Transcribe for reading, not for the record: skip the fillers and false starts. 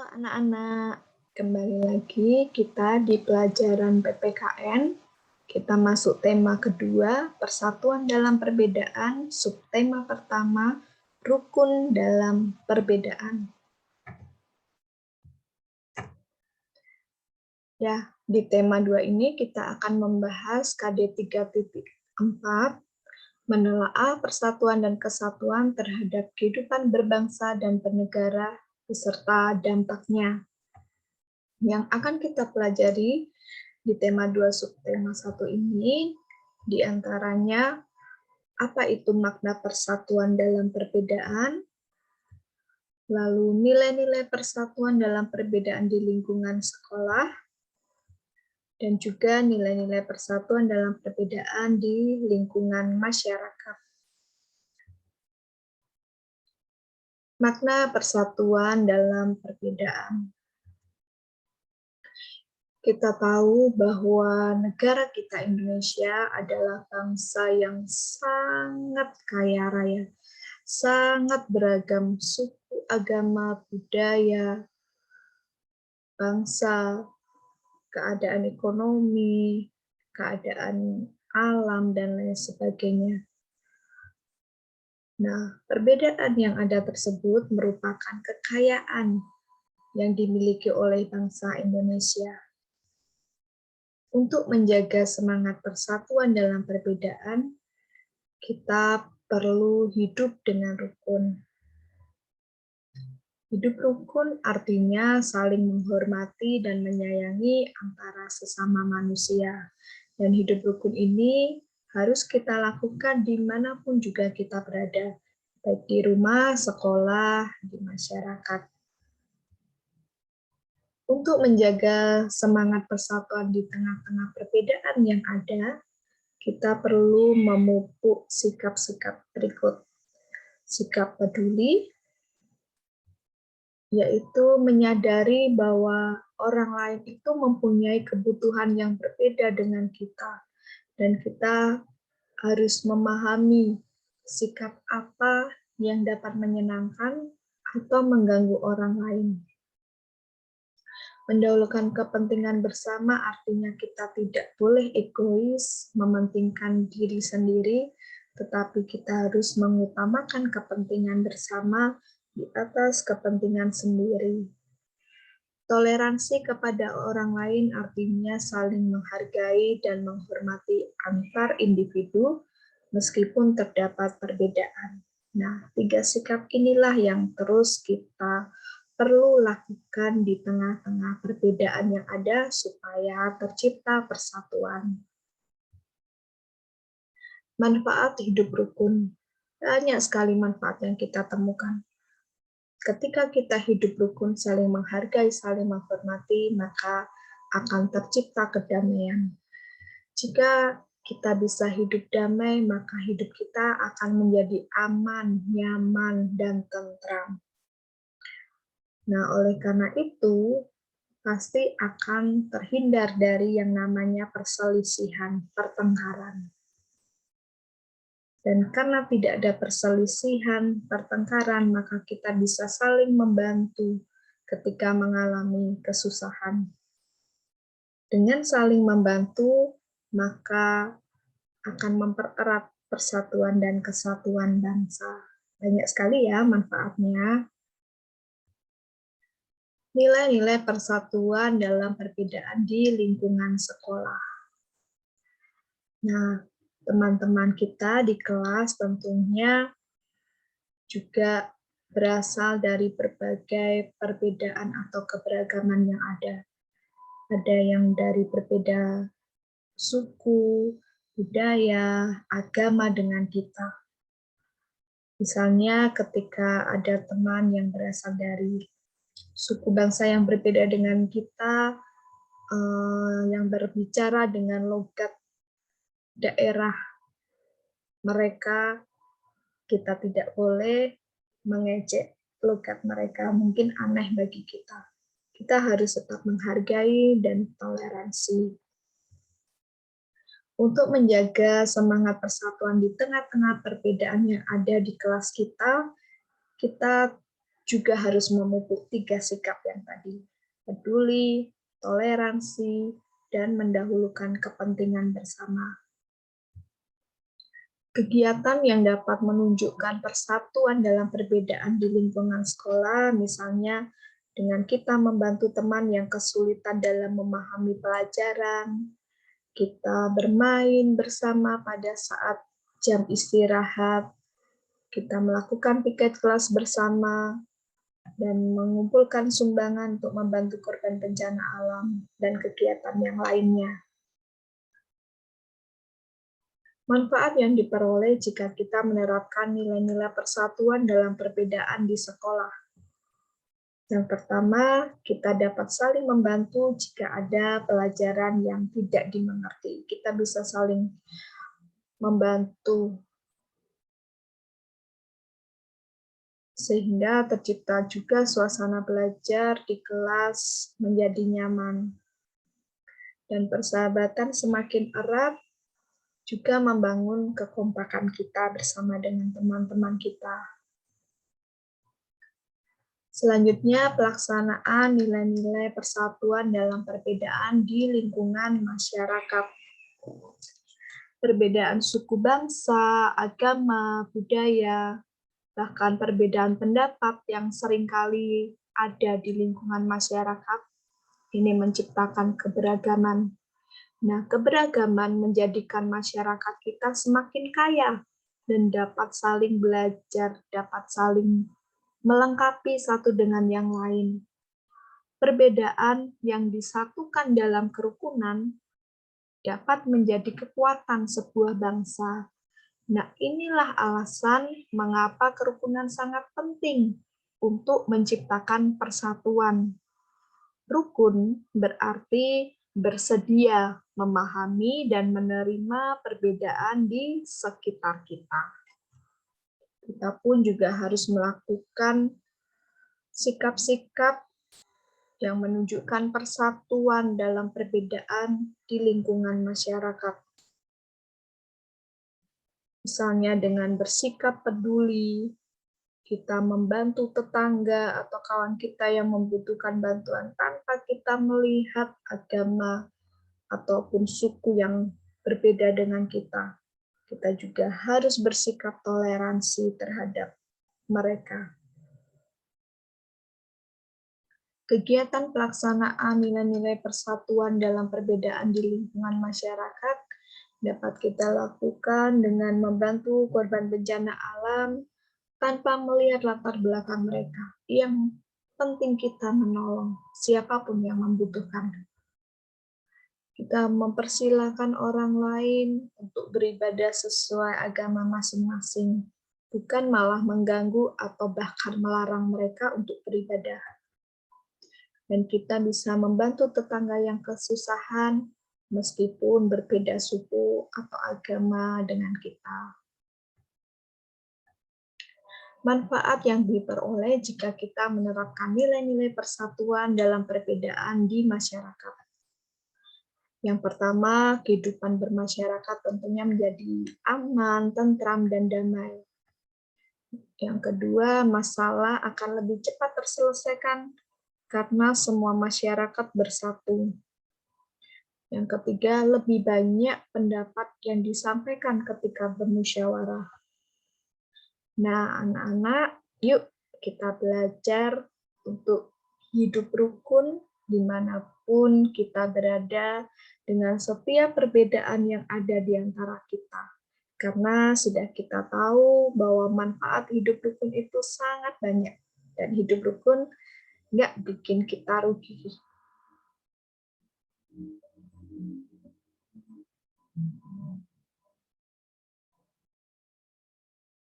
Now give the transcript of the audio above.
Halo anak-anak, kembali lagi kita di pelajaran PPKN. Kita masuk tema kedua, persatuan dalam perbedaan, subtema pertama, rukun dalam perbedaan. Ya, di tema 2 ini kita akan membahas KD 3.4, menelaah persatuan dan kesatuan terhadap kehidupan berbangsa dan bernegara beserta dampaknya. Yang akan kita pelajari di tema 2 subtema 1 ini diantaranya apa itu makna persatuan dalam perbedaan, lalu nilai-nilai persatuan dalam perbedaan di lingkungan sekolah, dan juga nilai-nilai persatuan dalam perbedaan di lingkungan masyarakat. Makna persatuan dalam perbedaan. Kita tahu bahwa negara kita Indonesia adalah bangsa yang sangat kaya raya, sangat beragam suku, agama, budaya, bangsa, keadaan ekonomi, keadaan alam, dan lain sebagainya. Nah, perbedaan yang ada tersebut merupakan kekayaan yang dimiliki oleh bangsa Indonesia. Untuk menjaga semangat persatuan dalam perbedaan, kita perlu hidup dengan rukun. Hidup rukun artinya saling menghormati dan menyayangi antara sesama manusia. Dan hidup rukun ini harus kita lakukan dimanapun juga kita berada, baik di rumah, sekolah, di masyarakat. Untuk menjaga semangat persatuan di tengah-tengah perbedaan yang ada, kita perlu memupuk sikap-sikap berikut. Sikap peduli, yaitu menyadari bahwa orang lain itu mempunyai kebutuhan yang berbeda dengan kita, dan kita harus memahami sikap apa yang dapat menyenangkan atau mengganggu orang lain. Mendahulukan kepentingan bersama artinya kita tidak boleh egois, mementingkan diri sendiri, tetapi kita harus mengutamakan kepentingan bersama di atas kepentingan sendiri. Toleransi kepada orang lain artinya saling menghargai dan menghormati antar individu meskipun terdapat perbedaan. Nah, 3 sikap inilah yang terus kita perlu lakukan di tengah-tengah perbedaan yang ada supaya tercipta persatuan. Manfaat hidup rukun. Banyak sekali manfaat yang kita temukan. Ketika kita hidup rukun, saling menghargai, saling menghormati, maka akan tercipta kedamaian. Jika kita bisa hidup damai, maka hidup kita akan menjadi aman, nyaman, dan tentram. Nah, oleh karena itu, pasti akan terhindar dari yang namanya perselisihan, pertengkaran. Dan karena tidak ada perselisihan, pertengkaran, maka kita bisa saling membantu ketika mengalami kesusahan. Dengan saling membantu, maka akan mempererat persatuan dan kesatuan bangsa. Banyak sekali ya manfaatnya. Nilai-nilai persatuan dalam perbedaan di lingkungan sekolah. Nah, teman-teman kita di kelas tentunya juga berasal dari berbagai perbedaan atau keberagaman yang ada. Ada yang dari berbeda suku, budaya, agama dengan kita. Misalnya ketika ada teman yang berasal dari suku bangsa yang berbeda dengan kita, yang berbicara dengan logat daerah mereka, kita tidak boleh mengejek logat mereka, mungkin aneh bagi kita. Kita harus tetap menghargai dan toleransi. Untuk menjaga semangat persatuan di tengah-tengah perbedaan yang ada di kelas kita, kita juga harus memupuk 3 sikap yang tadi: peduli, toleransi, dan mendahulukan kepentingan bersama. Kegiatan yang dapat menunjukkan persatuan dalam perbedaan di lingkungan sekolah, misalnya dengan kita membantu teman yang kesulitan dalam memahami pelajaran, kita bermain bersama pada saat jam istirahat, kita melakukan piket kelas bersama, dan mengumpulkan sumbangan untuk membantu korban bencana alam, dan kegiatan yang lainnya. Manfaat yang diperoleh jika kita menerapkan nilai-nilai persatuan dalam perbedaan di sekolah. Yang pertama, kita dapat saling membantu jika ada pelajaran yang tidak dimengerti. Kita bisa saling membantu sehingga tercipta juga suasana belajar di kelas menjadi nyaman. Dan persahabatan semakin erat juga membangun kekompakan kita bersama dengan teman-teman kita. Selanjutnya, pelaksanaan nilai-nilai persatuan dalam perbedaan di lingkungan masyarakat. Perbedaan suku bangsa, agama, budaya, bahkan perbedaan pendapat yang seringkali ada di lingkungan masyarakat, ini menciptakan keberagaman. Nah, keberagaman menjadikan masyarakat kita semakin kaya dan dapat saling belajar, dapat saling melengkapi satu dengan yang lain. Perbedaan yang disatukan dalam kerukunan dapat menjadi kekuatan sebuah bangsa. Nah, inilah alasan mengapa kerukunan sangat penting untuk menciptakan persatuan. Rukun berarti bersedia memahami dan menerima perbedaan di sekitar kita. Kita pun juga harus melakukan sikap-sikap yang menunjukkan persatuan dalam perbedaan di lingkungan masyarakat. Misalnya dengan bersikap peduli, kita membantu tetangga atau kawan kita yang membutuhkan bantuan tanpa kita melihat agama ataupun suku yang berbeda dengan kita. Kita juga harus bersikap toleransi terhadap mereka. Kegiatan pelaksanaan nilai-nilai persatuan dalam perbedaan di lingkungan masyarakat dapat kita lakukan dengan membantu korban bencana alam tanpa melihat latar belakang mereka. Yang penting kita menolong siapapun yang membutuhkan. Kita mempersilahkan orang lain untuk beribadah sesuai agama masing-masing, bukan malah mengganggu atau bahkan melarang mereka untuk beribadah. Dan kita bisa membantu tetangga yang kesusahan, meskipun berbeda suku atau agama dengan kita. Manfaat yang diperoleh jika kita menerapkan nilai-nilai persatuan dalam perbedaan di masyarakat. Yang pertama, kehidupan bermasyarakat tentunya menjadi aman, tentram, dan damai. Yang kedua, masalah akan lebih cepat terselesaikan karena semua masyarakat bersatu. Yang ketiga, lebih banyak pendapat yang disampaikan ketika bermusyawarah. Nah, anak-anak, yuk kita belajar untuk hidup rukun dimanapun kita berada dengan setiap perbedaan yang ada di antara kita. Karena sudah kita tahu bahwa manfaat hidup rukun itu sangat banyak. Dan hidup rukun nggak bikin kita rugi.